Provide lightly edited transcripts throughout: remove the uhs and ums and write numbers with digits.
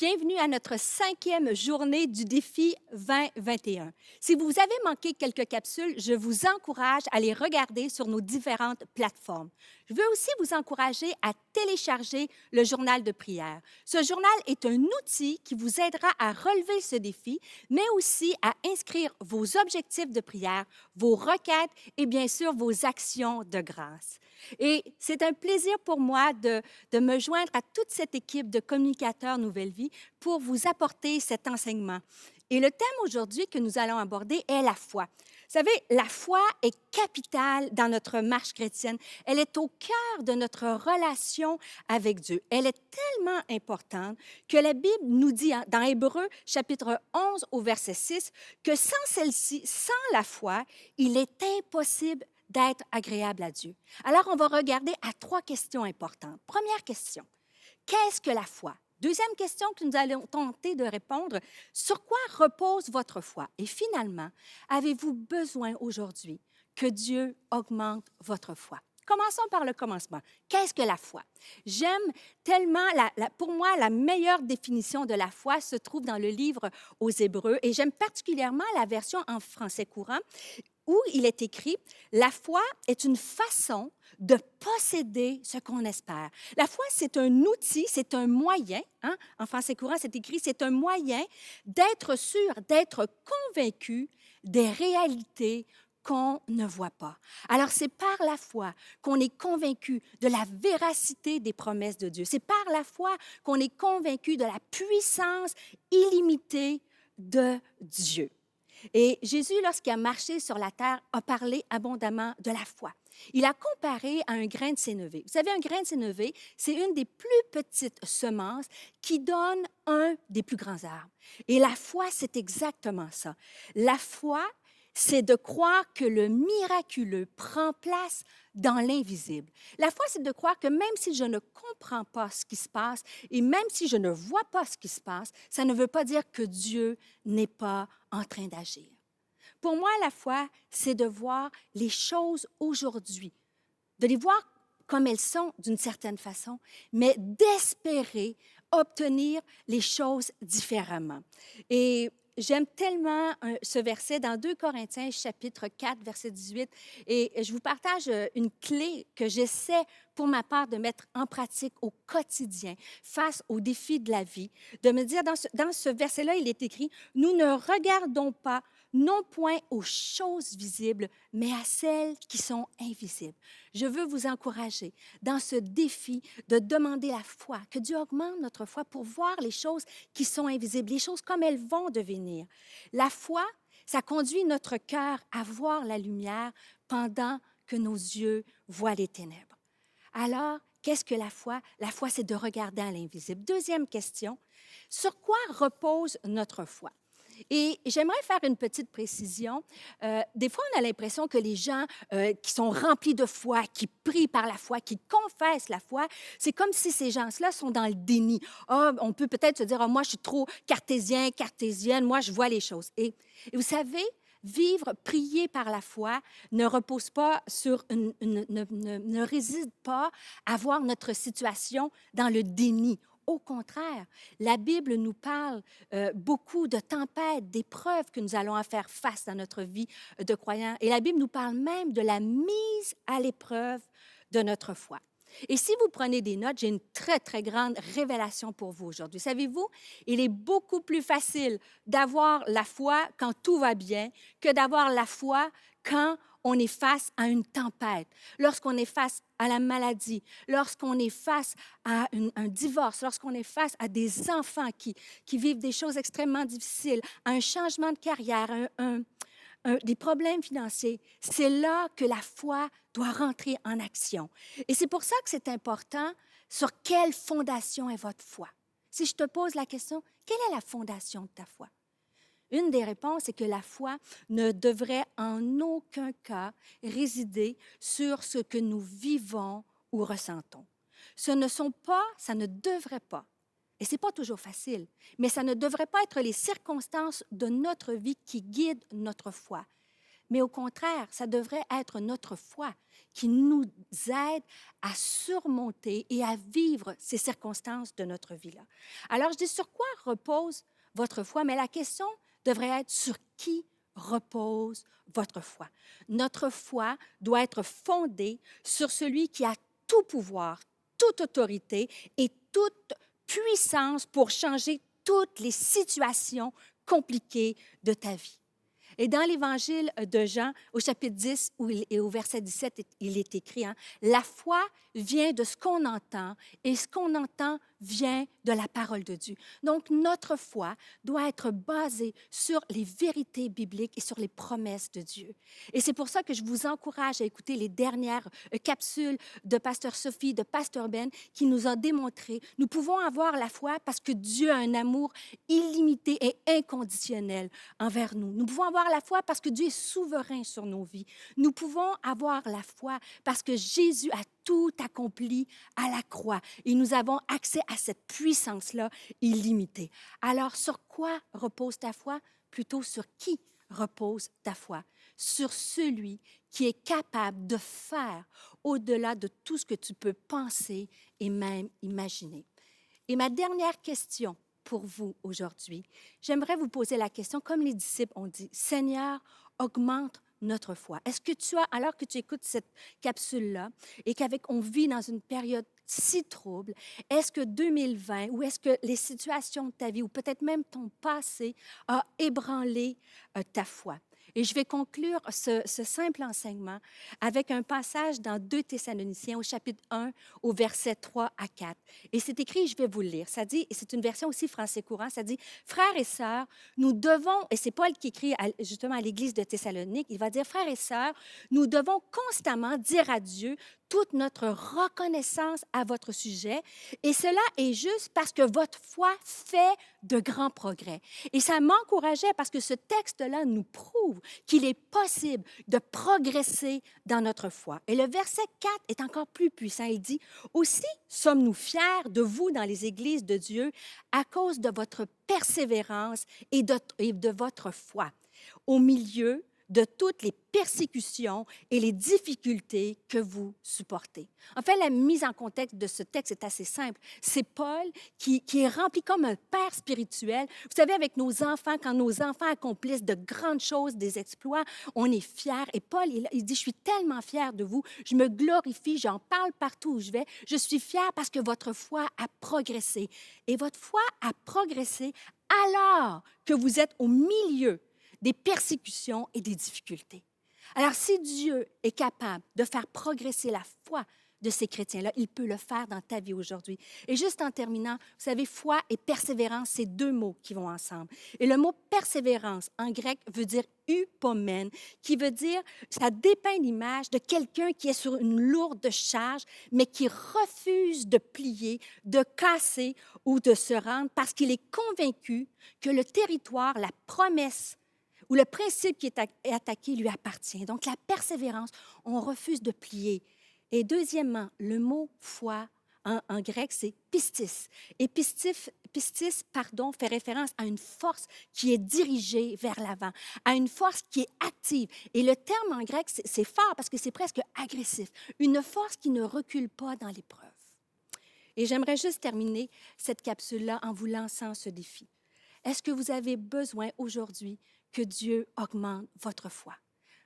Bienvenue à notre 5e journée du défi 2021. Si vous avez manqué quelques capsules, je vous encourage à les regarder sur nos différentes plateformes. Je veux aussi vous encourager à télécharger le journal de prière. Ce journal est un outil qui vous aidera à relever ce défi, mais aussi à inscrire vos objectifs de prière, vos requêtes et bien sûr vos actions de grâce. Et c'est un plaisir pour moi de me joindre à toute cette équipe de communicateurs Nouvelle Vie pour vous apporter cet enseignement. Et le thème aujourd'hui que nous allons aborder est la foi. Vous savez, la foi est capitale dans notre marche chrétienne. Elle est au cœur de notre relation avec Dieu. Elle est tellement importante que la Bible nous dit dans Hébreux chapitre 11 au verset 6 que sans celle-ci, sans la foi, il est impossible d'être agréable à Dieu. Alors, on va regarder à 3 questions importantes. Première question, qu'est-ce que la foi? Deuxième question que nous allons tenter de répondre, sur quoi repose votre foi? Et finalement, avez-vous besoin aujourd'hui que Dieu augmente votre foi? Commençons par le commencement. Qu'est-ce que la foi? J'aime tellement, pour moi, la meilleure définition de la foi se trouve dans le livre aux Hébreux et j'aime particulièrement la version en français courant où il est écrit, la foi est une façon de posséder ce qu'on espère. La foi, c'est un outil, c'est un moyen, en français courant, c'est écrit, c'est un moyen d'être sûr, d'être convaincu des réalités qu'on ne voit pas. Alors, c'est par la foi qu'on est convaincu de la véracité des promesses de Dieu. C'est par la foi qu'on est convaincu de la puissance illimitée de Dieu. Et Jésus, lorsqu'il a marché sur la terre, a parlé abondamment de la foi. Il a comparé à un grain de sénévé. Vous savez, un grain de sénévé, c'est une des plus petites semences qui donne un des plus grands arbres. Et la foi, c'est exactement ça. La foi, c'est de croire que le miraculeux prend place dans l'invisible. La foi, c'est de croire que même si je ne comprends pas ce qui se passe et même si je ne vois pas ce qui se passe, ça ne veut pas dire que Dieu n'est pas en train d'agir. Pour moi, la foi, c'est de voir les choses aujourd'hui, de les voir comme elles sont d'une certaine façon, mais d'espérer obtenir les choses différemment. Et j'aime tellement ce verset dans 2 Corinthiens, chapitre 4, verset 18, et je vous partage une clé que j'essaie pour ma part de mettre en pratique au quotidien face aux défis de la vie, de me dire, dans ce verset-là, il est écrit, « Nous ne regardons pas non point aux choses visibles, mais à celles qui sont invisibles. » Je veux vous encourager dans ce défi de demander la foi, que Dieu augmente notre foi pour voir les choses qui sont invisibles, les choses comme elles vont devenir. La foi, ça conduit notre cœur à voir la lumière pendant que nos yeux voient les ténèbres. Alors, qu'est-ce que la foi? La foi, c'est de regarder à l'invisible. Deuxième question, sur quoi repose notre foi? Et j'aimerais faire une petite précision. Des fois, on a l'impression que les gens qui sont remplis de foi, qui prient par la foi, qui confessent la foi, c'est comme si ces gens-là sont dans le déni. Ah, on peut peut-être se dire, ah, moi, je suis trop cartésien, cartésienne, moi, je vois les choses. Et vous savez, vivre, prier par la foi ne repose pas sur, ne réside pas à voir notre situation dans le déni. Au contraire, la Bible nous parle beaucoup de tempêtes, d'épreuves que nous allons à faire face dans notre vie de croyants. Et la Bible nous parle même de la mise à l'épreuve de notre foi. Et si vous prenez des notes, j'ai une très, très grande révélation pour vous aujourd'hui. Savez-vous, il est beaucoup plus facile d'avoir la foi quand tout va bien que d'avoir la foi quand on est face à une tempête, lorsqu'on est face à la maladie, lorsqu'on est face à un divorce, lorsqu'on est face à des enfants qui vivent des choses extrêmement difficiles, à un changement de carrière, des problèmes financiers. C'est là que la foi doit rentrer en action. Et c'est pour ça que c'est important sur quelle fondation est votre foi. Si je te pose la question, quelle est la fondation de ta foi? Une des réponses est que la foi ne devrait en aucun cas résider sur ce que nous vivons ou ressentons. Ça ne devrait pas, et ce n'est pas toujours facile, mais ça ne devrait pas être les circonstances de notre vie qui guident notre foi, mais au contraire, ça devrait être notre foi qui nous aide à surmonter et à vivre ces circonstances de notre vie-là. Alors, je dis, sur quoi repose votre foi? Mais la question devrait être sur qui repose votre foi. Notre foi doit être fondée sur celui qui a tout pouvoir, toute autorité et toute puissance pour changer toutes les situations compliquées de ta vie. Et dans l'Évangile de Jean, au chapitre 10 et au verset 17, il est écrit, hein, la foi vient de ce qu'on entend et ce qu'on entend vient de la parole de Dieu. Donc, notre foi doit être basée sur les vérités bibliques et sur les promesses de Dieu. Et c'est pour ça que je vous encourage à écouter les dernières capsules de Pasteur Sophie, de Pasteur Ben, qui nous ont démontré, nous pouvons avoir la foi parce que Dieu a un amour illimité et inconditionnel envers nous. Nous pouvons avoir la foi parce que Dieu est souverain sur nos vies. Nous pouvons avoir la foi parce que Jésus a tout accompli à la croix et nous avons accès à cette puissance-là illimitée. Alors, sur quoi repose ta foi? Plutôt sur qui repose ta foi? Sur celui qui est capable de faire au-delà de tout ce que tu peux penser et même imaginer. Et ma dernière question pour vous aujourd'hui, j'aimerais vous poser la question, comme les disciples ont dit, Seigneur, augmente notre foi. Est-ce que tu as, alors que tu écoutes cette capsule-là et qu'on vit dans une période si trouble, est-ce que 2020 ou est-ce que les situations de ta vie ou peut-être même ton passé a ébranlé ta foi? Et je vais conclure ce simple enseignement avec un passage dans 2 Thessaloniciens au chapitre 1 au verset 3 à 4. Et c'est écrit, je vais vous le lire. Ça dit, et c'est une version aussi français courant, ça dit, frères et sœurs, nous devons, et c'est Paul qui écrit justement à l'église de Thessalonique, il va dire, frères et sœurs, nous devons constamment dire à Dieu toute notre reconnaissance à votre sujet. Et cela est juste parce que votre foi fait de grands progrès. Et ça m'encourageait parce que ce texte-là nous prouve qu'il est possible de progresser dans notre foi. Et le verset 4 est encore plus puissant. Il dit, « Aussi sommes-nous fiers de vous dans les églises de Dieu à cause de votre persévérance et de votre foi au milieu de toutes les persécutions et les difficultés que vous supportez. » En fait, la mise en contexte de ce texte est assez simple. C'est Paul qui est rempli comme un père spirituel. Vous savez, avec nos enfants, quand nos enfants accomplissent de grandes choses, des exploits, on est fiers. Et Paul, il dit, « Je suis tellement fier de vous, je me glorifie, j'en parle partout où je vais. Je suis fier parce que votre foi a progressé. » Et votre foi a progressé alors que vous êtes au milieu des persécutions et des difficultés. Alors, si Dieu est capable de faire progresser la foi de ces chrétiens-là, il peut le faire dans ta vie aujourd'hui. Et juste en terminant, vous savez, foi et persévérance, c'est 2 mots qui vont ensemble. Et le mot persévérance, en grec, veut dire upomène, qui veut dire, ça dépeint l'image de quelqu'un qui est sur une lourde charge, mais qui refuse de plier, de casser ou de se rendre parce qu'il est convaincu que le territoire, la promesse, où le principe qui est attaqué lui appartient. Donc, la persévérance, on refuse de plier. Et deuxièmement, le mot foi, en grec, c'est pistis. Et pistis, fait référence à une force qui est dirigée vers l'avant, à une force qui est active. Et le terme en grec, c'est fort parce que c'est presque agressif. Une force qui ne recule pas dans l'épreuve. Et j'aimerais juste terminer cette capsule-là en vous lançant ce défi. Est-ce que vous avez besoin aujourd'hui que Dieu augmente votre foi?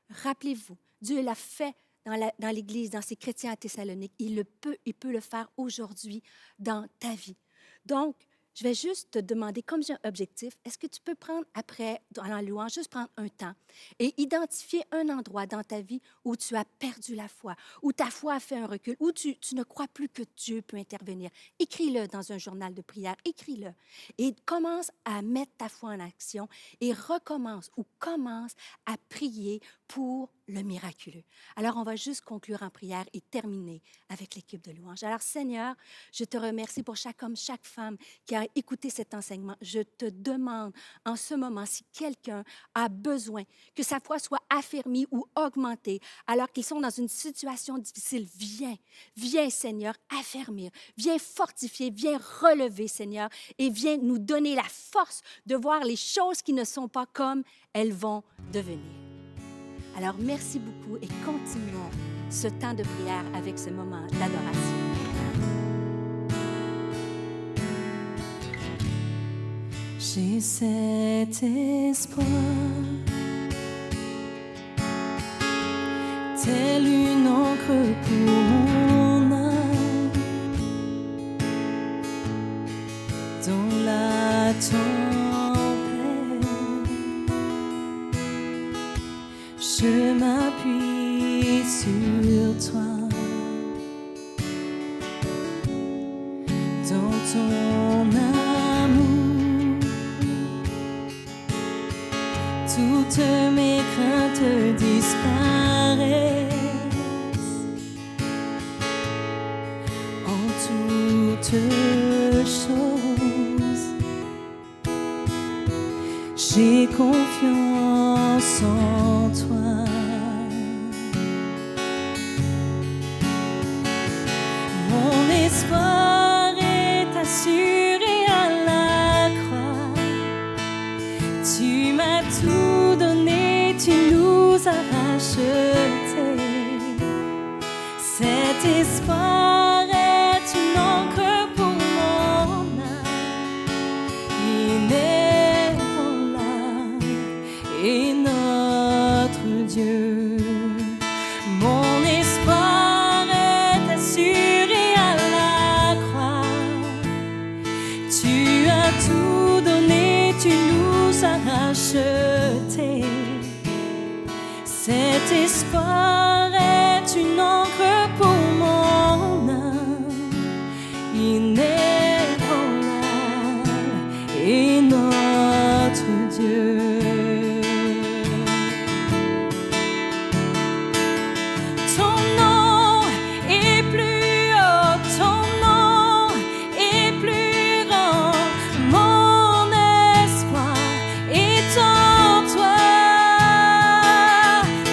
Rappelez-vous, Dieu l'a fait dans l'Église, dans ses chrétiens à Thessalonique. Il peut le faire aujourd'hui dans ta vie. Donc, je vais juste te demander, comme j'ai un objectif, est-ce que tu peux prendre après, dans la louange, juste prendre un temps et identifier un endroit dans ta vie où tu as perdu la foi, où ta foi a fait un recul, où tu ne crois plus que Dieu peut intervenir. Écris-le dans un journal de prière, écris-le et commence à mettre ta foi en action et recommence ou commence à prier pour le miraculeux. Alors, on va juste conclure en prière et terminer avec l'équipe de louange. Alors, Seigneur, je te remercie pour chaque homme, chaque femme qui a écouté cet enseignement. Je te demande en ce moment si quelqu'un a besoin que sa foi soit affermie ou augmentée alors qu'ils sont dans une situation difficile. Viens, Seigneur, affermir, viens fortifier, viens relever, Seigneur, et viens nous donner la force de voir les choses qui ne sont pas comme elles vont devenir. Alors, merci beaucoup et continuons ce temps de prière avec ce moment d'adoration. J'ai cet espoir, telle une encre pour mon âme, dans la tempête, je m'appuie sur toi. Dans ton amour, toutes mes craintes disparaissent. En toutes choses, j'ai confiance en toi. Mon espoir est assuré à la croix. Tu m'as tout donné, tu nous as rachetés. Cet espoir est une encre pour mon âme, inébranlable est notre Dieu. Mon espoir est assuré à la croix. Tu as tout donné, tu nous as rachetés. Cet espoir est une encre pour mon âme, inébranlable est notre Dieu. Ton nom est plus haut, ton nom est plus grand. Mon espoir est en toi.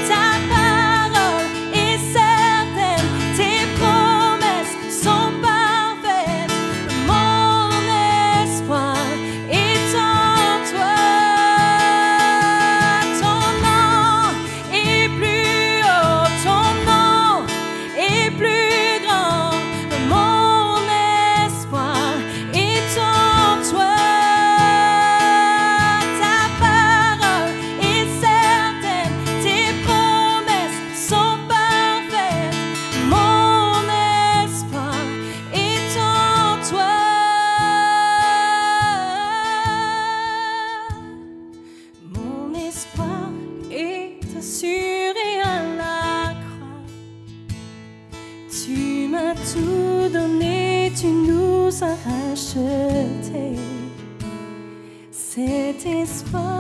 Ta parole est certaine, tes promesses sont parfaites. Mon espoir est en toi. Ton nom est plus haut, ton nom est plus grand. Mon espoir est en toi. Ta parole est certaine, tes promesses sont parfaites. Mon espoir est en toi. Mon espoir est assuré à la croix. Tu m'as tout donné, tu nous as rachetés. Cet espoir